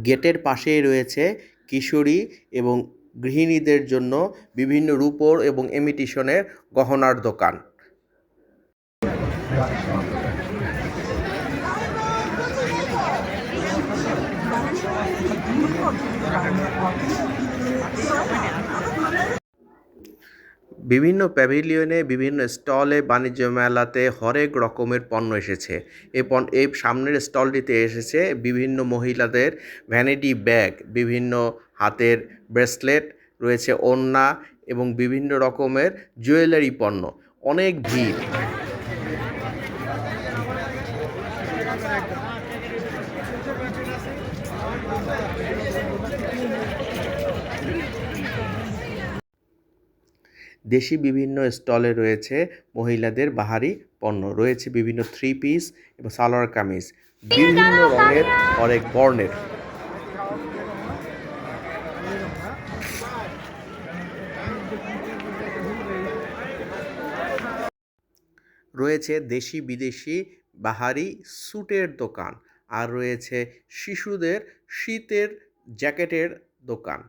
গেটের পাশেই রয়েছে কিশোরী এবং গৃহিণীদের জন্য বিভিন্ন রূপোর এবং ইমিটেশনের গহনার দোকান। বিভিন্ন প্যাভিলিয়নে বিভিন্ন স্টলে বাণিজ্য মেলাতে হরেক রকমের পণ্য এসেছে। এই সামনের স্টলটিতে এসেছে বিভিন্ন মহিলাদের ভ্যানিটি ব্যাগ, বিভিন্ন হাতের ব্রেসলেট, রয়েছে ওড়না এবং বিভিন্ন রকমের জুয়েলারি পণ্য। অনেক ভিড়। দেশি বিভিন্ন স্টলে রয়েছে মহিলাদের বাহারি পণ্য, রয়েছে বিভিন্ন থ্রি পিস এবং সালোয়ার কামিজ বিভিন্ন রঙের, অনেক বর্ণের। রয়েছে দেশি বিদেশি বাহারি স্যুটের দোকান, আর রয়েছে শিশুদের শীতের জ্যাকেটের দোকান।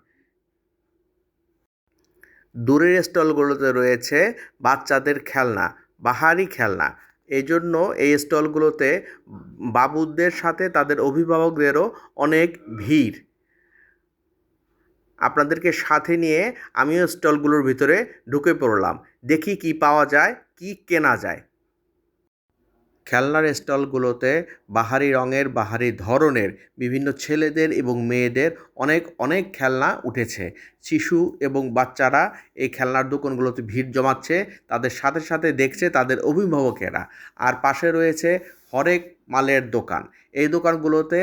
দূরের স্টলগুলোতে রয়েছে বাচ্চাদের খেলনা, বাহারি খেলনা। এই জন্য এই স্টলগুলোতে বাবুদের সাথে তাদের অভিভাবকদেরও অনেক ভিড়। আপনাদেরকে সাথে নিয়ে আমিও স্টলগুলোর ভিতরে ঢুকে পড়লাম, দেখি কি পাওয়া যায়, কি কেনা যায়। খেলনার স্টলগুলোতে বাহারি রঙের, বাহারি ধরনের বিভিন্ন ছেলেদের এবং মেয়েদের অনেক খেলনা উঠেছে। শিশু এবং বাচ্চারা এই খেলনার দোকানগুলোতে ভিড় জমাচ্ছে, তাদের সাথে সাথে দেখছে তাদের অভিভাবকেরা। আর পাশে রয়েছে হরেক মালের দোকান। এই দোকানগুলোতে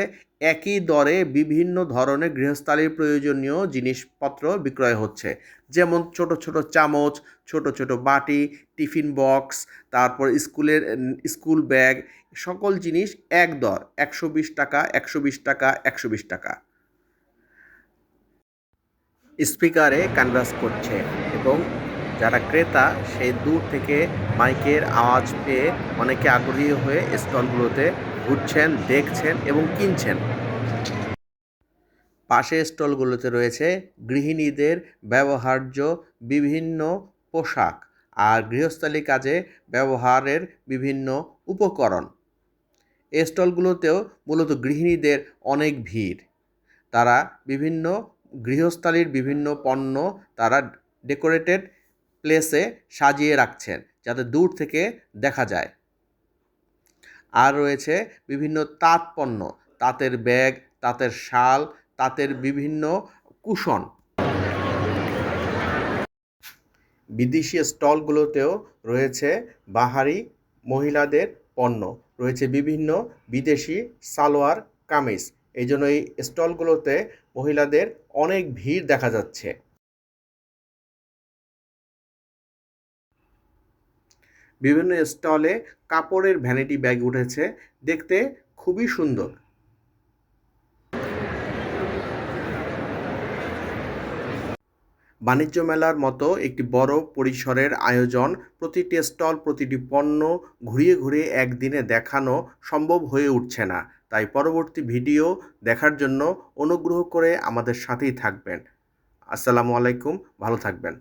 একই দরে বিভিন্ন ধরনের গৃহস্থালির প্রয়োজনীয় জিনিসপত্র বিক্রয় হচ্ছে, যেমন ছোট ছোট চামচ, ছোট ছোট বাটি, টিফিন বক্স, তারপর স্কুল ব্যাগ, সকল জিনিস এক দর 120 টাকা, 120 টাকা, 120 টাকা। স্পিকারে কানভাস করছে এবং যারা ক্রেতা সেই দূর থেকে মাইকের আওয়াজ পেয়ে অনেকে আগ্রহী হয়ে স্টলগুলোতে ঘুরছেন, দেখছেন এবং কিনছেন। পাশে স্টলগুলোতে রয়েছে গৃহিণীদের ব্যবহার্য বিভিন্ন পোশাক আর গৃহস্থালী কাজে ব্যবহারের বিভিন্ন উপকরণ। এই স্টলগুলোতেও মূলত গৃহিণীদের অনেক ভিড়। তারা বিভিন্ন গৃহস্থালীর বিভিন্ন পণ্য তারা ডেকোরেটেড প্লেসে সাজিয়ে রাখছেন যাতে দূর থেকে দেখা যায়। আর রয়েছে বিভিন্ন তাঁত পণ্য, তাঁতের ব্যাগ, তাঁতের শাল, তাঁতের বিভিন্ন কুশন। বিদেশি স্টলগুলোতেও রয়েছে বাহারি মহিলাদের পণ্য, রয়েছে বিভিন্ন বিদেশি সালোয়ার কামিজ। এই জন্য এই স্টলগুলোতে মহিলাদের অনেক ভিড় দেখা যাচ্ছে। বিভিন্ন স্টলে কাপড়ের ভ্যানিটি ব্যাগ উঠেছে, দেখতে খুবই সুন্দর। বাণিজ্য মেলার মতো একটি বড় পরিসরের আয়োজন, প্রতিটি স্টল, প্রতিটি পণ্য ঘুরিয়ে ঘুরিয়ে একদিনে দেখানো সম্ভব হয়ে উঠছে না। তাই পরবর্তী ভিডিও দেখার জন্য অনুগ্রহ করে আমাদের সাথেই থাকবেন। আসসালামু আলাইকুম, ভালো থাকবেন।